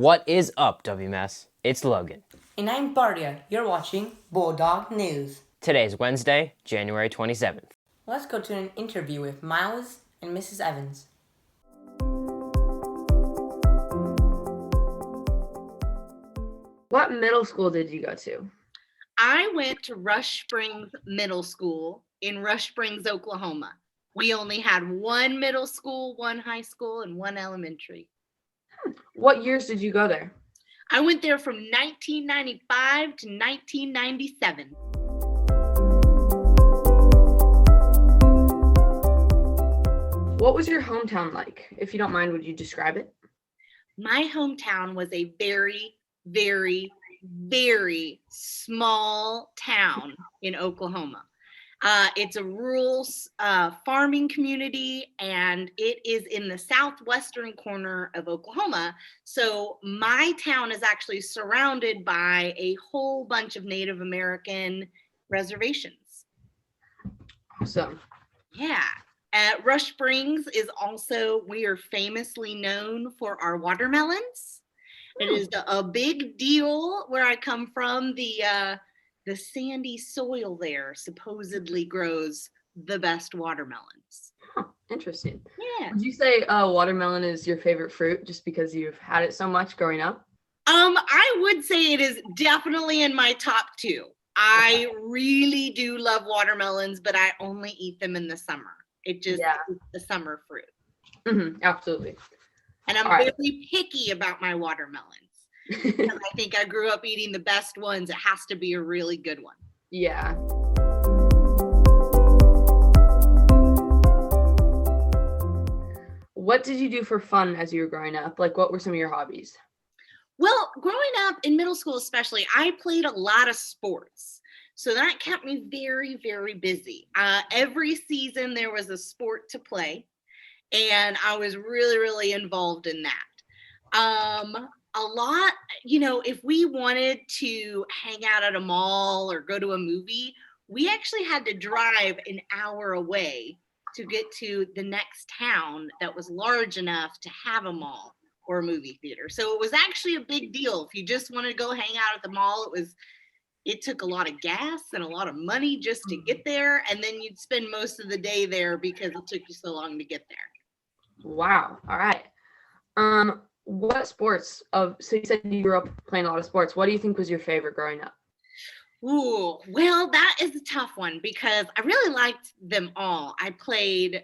What is up, WMS? It's Logan. And I'm Bardia. You're watching Bulldog News. Today is Wednesday, January 27th. Let's go to an interview with Miles and Mrs. Evans. What middle school did you go to? I went to Rush Springs Middle School in Rush Springs, Oklahoma. We only had one middle school, one high school, and one elementary. What years did you go there? I went there from 1995 to 1997. What was your hometown like? If you don't mind, would you describe it? My hometown was a very, very, very small town in Oklahoma. It's a rural farming community, and it is in the southwestern corner of Oklahoma. So my town is actually surrounded by a whole bunch of Native American reservations. Awesome. Yeah. Rush Springs is also, we are famously known for our watermelons. It is a big deal where I come from. The sandy soil there supposedly grows the best watermelons. Huh, interesting. Yeah. Would you say watermelon is your favorite fruit just because you've had it so much growing up? I would say it is definitely in my top two. I really do love watermelons, but I only eat them in the summer. It's the summer fruit. Mm-hmm, absolutely. And I'm very picky about my watermelons. Because I think I grew up eating the best ones. It has to be a really good one. Yeah. What did you do for fun as you were growing up? Like, what were some of your hobbies? Well, growing up in middle school especially, I played a lot of sports. So that kept me very, very busy. Every season there was a sport to play, and I was really, really involved in that. A lot, if we wanted to hang out at a mall or go to a movie, we actually had to drive an hour away to get to the next town that was large enough to have a mall or a movie theater. So it was actually a big deal. If you just wanted to go hang out at the mall, it took a lot of gas and a lot of money just to get there. And then you'd spend most of the day there because it took you so long to get there. Wow. All right. What sports so you said you grew up playing a lot of sports. What do you think was your favorite growing up? Ooh, well, that is a tough one because I really liked them all. I played,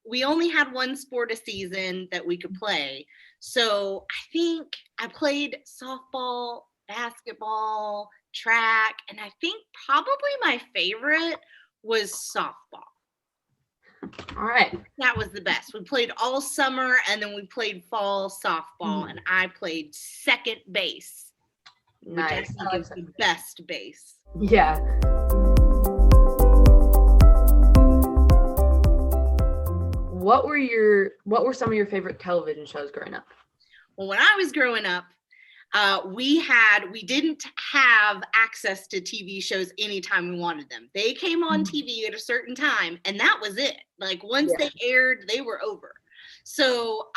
we only had one sport a season that we could play. So I think I played softball, basketball, track, and I think probably my favorite was softball. All right. That was the best. We played all summer, and then we played fall softball, and I played second base, Nice. which I think is the best base. Yeah. What were some of your favorite television shows growing up? Well, when I was growing up, we didn't have access to TV shows anytime we wanted them. They came on TV at a certain time, and that was it. Like once they aired, they were over. So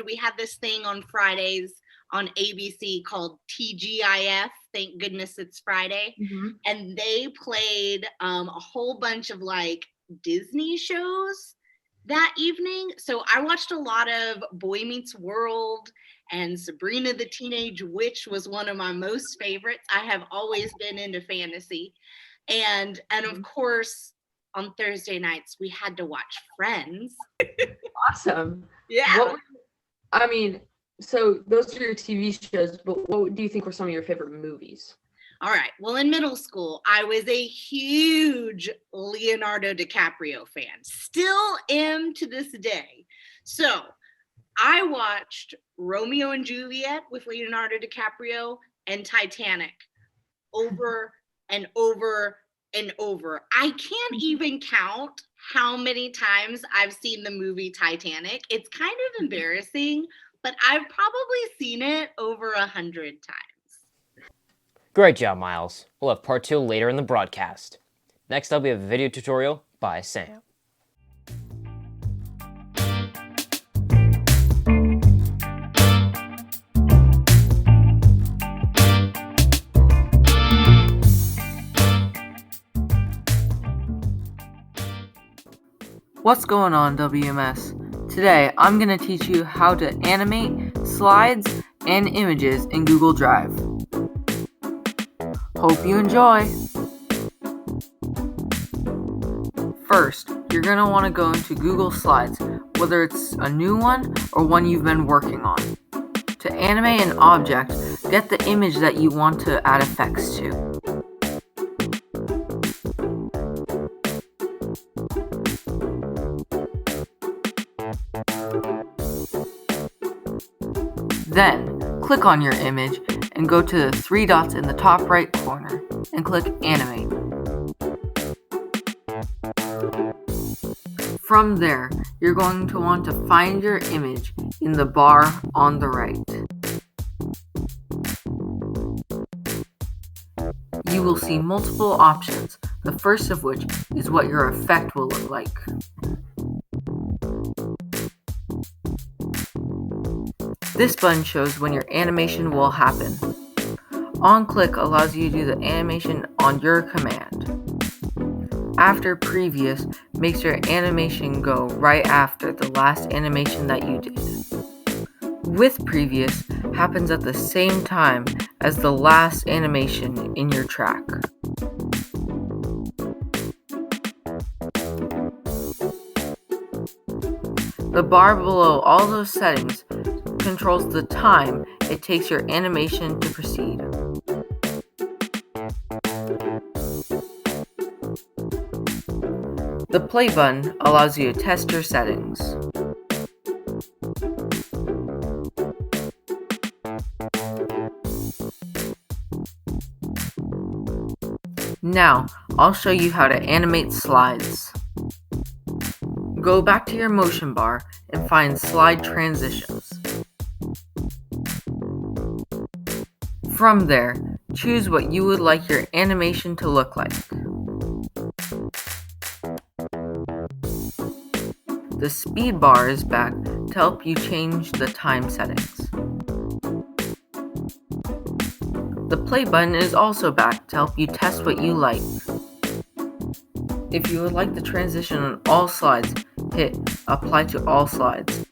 we had this thing on Fridays on ABC called TGIF. Thank goodness it's Friday. Mm-hmm. And they played a whole bunch of like Disney shows that evening. So I watched a lot of Boy Meets World, and Sabrina the Teenage Witch was one of my most favorites. I have always been into fantasy. And of course, on Thursday nights, we had to watch Friends. Awesome. Yeah. So those are your TV shows, but what do you think were some of your favorite movies? All right. Well, in middle school, I was a huge Leonardo DiCaprio fan. Still am to this day. So I watched Romeo and Juliet with Leonardo DiCaprio and Titanic over and over and over. I can't even count how many times I've seen the movie Titanic. It's kind of embarrassing, but I've probably seen it over 100 times. Great job, Miles. We'll have part 2 later in the broadcast. Next up, we have a video tutorial by Sam. What's going on, WMS? Today, I'm going to teach you how to animate slides and images in Google Drive. Hope you enjoy! First, you're going to want to go into Google Slides, whether it's a new one or one you've been working on. To animate an object, get the image that you want to add effects to. Then, click on your image and go to the three dots in the top right corner and click Animate. From there, you're going to want to find your image in the bar on the right. You will see multiple options, the first of which is what your effect will look like. This button shows when your animation will happen. On-click allows you to do the animation on your command. After previous makes your animation go right after the last animation that you did. With previous happens at the same time as the last animation in your track. The bar below all those settings controls the time it takes your animation to proceed. The play button allows you to test your settings. Now, I'll show you how to animate slides. Go back to your motion bar and find slide transitions. From there, choose what you would like your animation to look like. The speed bar is back to help you change the time settings. The play button is also back to help you test what you like. If you would like the transition on all slides, hit Apply to all slides.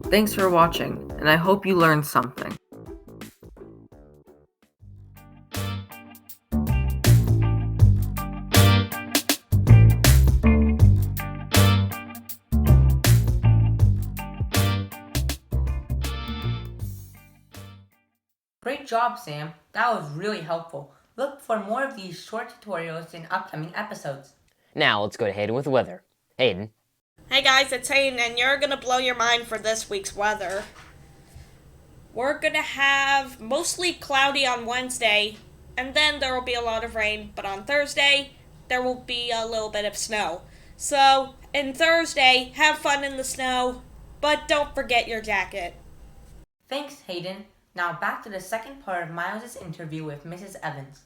Thanks for watching, and I hope you learned something. Great job, Sam. That was really helpful. Look for more of these short tutorials in upcoming episodes. Now let's go to Hayden with the weather. Hayden. Hey guys, it's Hayden, and you're gonna blow your mind for this week's weather. We're gonna have mostly cloudy on Wednesday, and then there will be a lot of rain, but on Thursday, there will be a little bit of snow. So, in Thursday, have fun in the snow, but don't forget your jacket. Thanks, Hayden. Now back to the second part of Miles' interview with Mrs. Evans.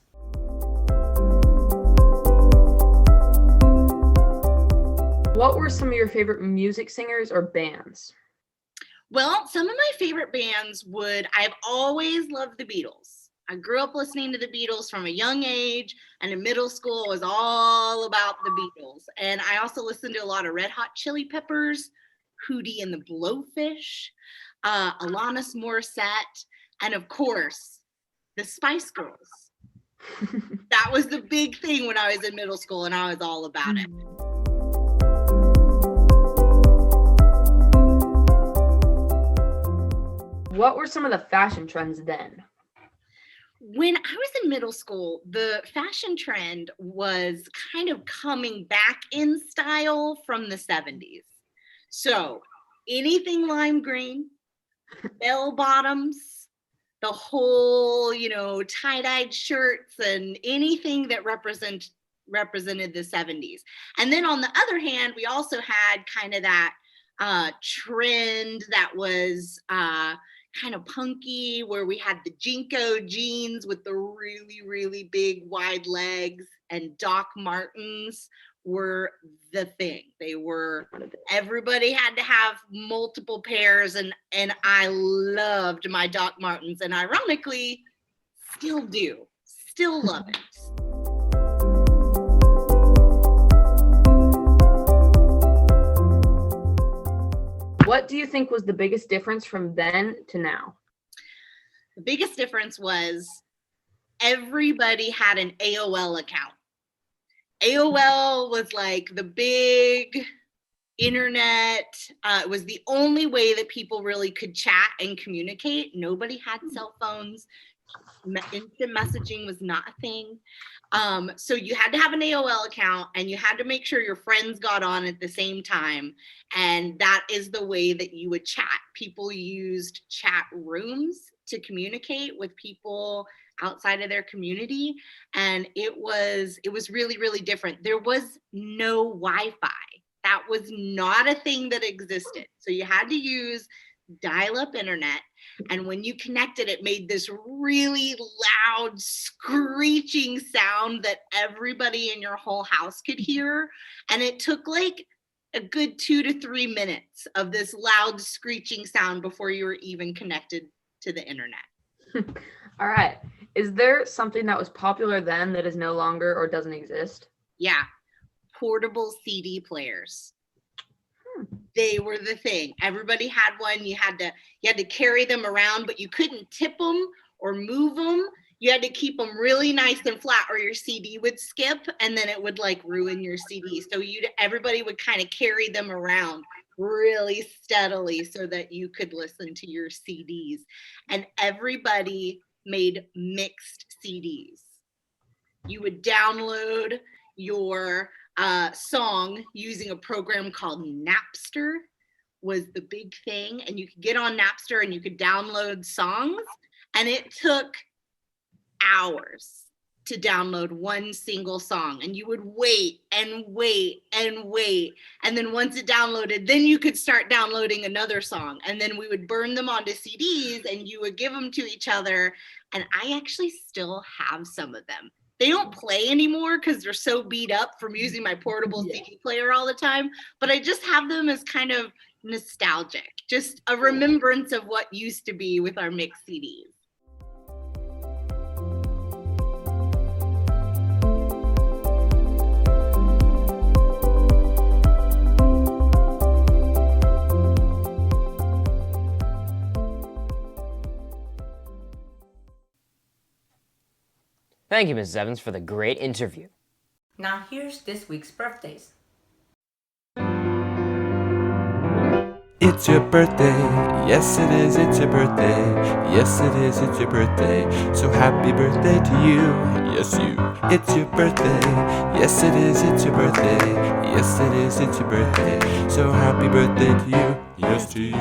What were some of your favorite music singers or bands? Well, some of my favorite bands I've always loved the Beatles. I grew up listening to the Beatles from a young age, and in middle school it was all about the Beatles. And I also listened to a lot of Red Hot Chili Peppers, Hootie and the Blowfish, Alanis Morissette, and of course, the Spice Girls. That was the big thing when I was in middle school, and I was all about it. What were some of the fashion trends then? When I was in middle school, the fashion trend was kind of coming back in style from the 70s. So anything lime green, bell bottoms, the whole, tie-dyed shirts and anything that represented the 70s. And then on the other hand, we also had kind of that trend that was kind of punky, where we had the Jinko jeans with the really, really big wide legs, and Doc Martens were the thing. They were, everybody had to have multiple pairs, and I loved my Doc Martens, and ironically still do. still love it. What do you think was the biggest difference from then to now? The biggest difference was everybody had an AOL account. AOL was like the big internet. It was the only way that people really could chat and communicate. Nobody had cell phones. Instant messaging was not a thing. So you had to have an AOL account, and you had to make sure your friends got on at the same time. And that is the way that you would chat. People used chat rooms to communicate with people outside of their community. And it was really, really different. There was no Wi-Fi. That was not a thing that existed. So you had to use dial-up internet. And when you connected, it made this really loud screeching sound that everybody in your whole house could hear. And it took like a good 2 to 3 minutes of this loud screeching sound before you were even connected to the internet. All right. Is there something that was popular then that is no longer or doesn't exist? Yeah. Portable CD players. They were the thing. Everybody had one. You had to carry them around, but you couldn't tip them or move them. You had to keep them really nice and flat, or your CD would skip, and then it would like ruin your CD. So everybody would kind of carry them around really steadily so that you could listen to your CDs. And everybody made mixed CDs. You would download your song using a program called Napster was the big thing. And you could get on Napster and you could download songs, and it took hours to download one single song, and you would wait and wait and wait. And then once it downloaded, then you could start downloading another song. And then we would burn them onto CDs and you would give them to each other. And I actually still have some of them. They don't play anymore because they're so beat up from using my portable CD player all the time. But I just have them as kind of nostalgic, just a remembrance of what used to be with our mixed CDs. Thank you, Mrs. Evans, for the great interview. Now here's this week's birthdays. It's your birthday, yes it is, it's your birthday, yes it is, it's your birthday, so happy birthday to you, yes you. It's your birthday, yes it is, it's your birthday, yes it is, it's your birthday, so happy birthday to you, yes to you.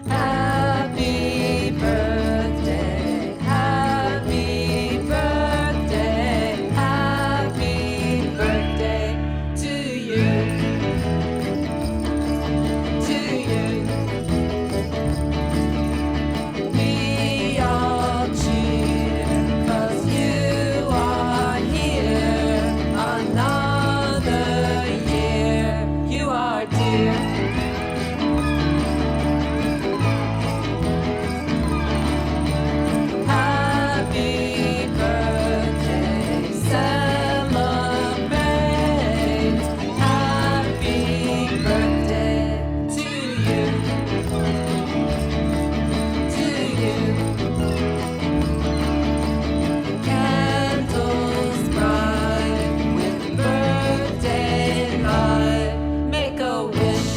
Happy birthday, happy birthday, happy birthday to you. We all cheer 'cause you are here. Another year, you are dear. Happy birthday, celebrate. Happy birthday to you. Candles bright with birthday light. Make a wish.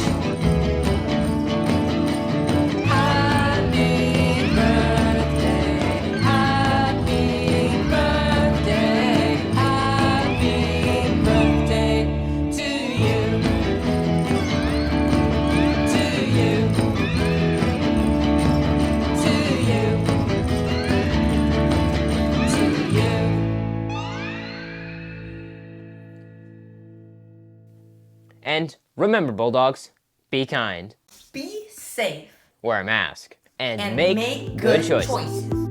Happy birthday, happy birthday, happy birthday to you. To you. To you. To you. And remember, Bulldogs, be kind, Be safe wear a mask, and and make good choices.